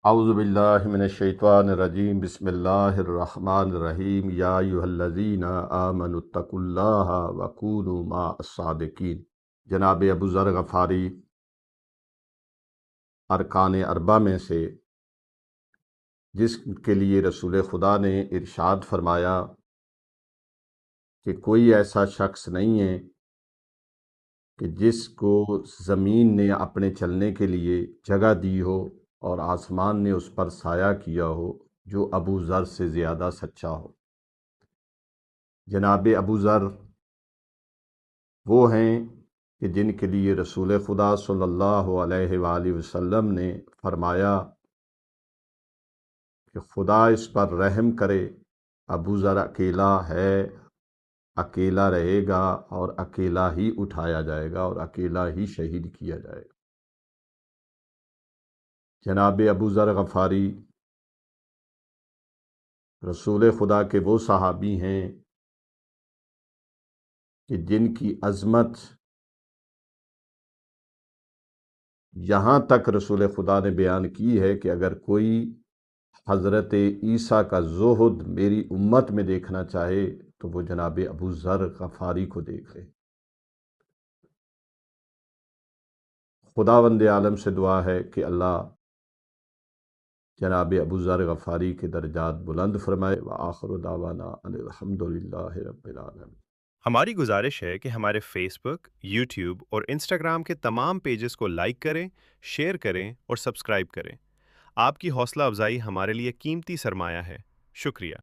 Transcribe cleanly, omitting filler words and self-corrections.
اعوذ باللہ من الشیطان الرجیم بسم اللہ الرحمن الرحیم یا ایھا الذین آمنوا اتقوا اللہ وکونوا مع الصادقین۔ جناب ابو ذر غفاری ارکان اربع میں سے، جس کے لیے رسول خدا نے ارشاد فرمایا کہ کوئی ایسا شخص نہیں ہے کہ جس کو زمین نے اپنے چلنے کے لیے جگہ دی ہو اور آسمان نے اس پر سایہ کیا ہو، جو ابو ذر سے زیادہ سچا ہو۔ جناب ابو ذر وہ ہیں کہ جن کے لیے رسول خدا صلی اللہ علیہ وآلہ وسلم نے فرمایا کہ خدا اس پر رحم کرے، ابو ذر اکیلا ہے، اکیلا رہے گا اور اکیلا ہی اٹھایا جائے گا اور اکیلا ہی شہید کیا جائے گا۔ جناب ابو ذر غفاری رسول خدا کے وہ صحابی ہیں کہ جن کی عظمت یہاں تک رسول خدا نے بیان کی ہے کہ اگر کوئی حضرت عیسیٰ کا زہد میری امت میں دیکھنا چاہے تو وہ جناب ابو ذر غفاری کو دیکھ لے۔ خداوند عالم سے دعا ہے کہ اللہ جناب ابو ذر غفاری کے درجات بلند فرمائے۔ وآخر دعوانا ان الحمد للہ رب العالمین۔ ہماری گزارش ہے کہ ہمارے فیس بک، یوٹیوب اور انسٹاگرام کے تمام پیجز کو لائک کریں، شیئر کریں اور سبسکرائب کریں۔ آپ کی حوصلہ افزائی ہمارے لیے قیمتی سرمایہ ہے۔ شکریہ۔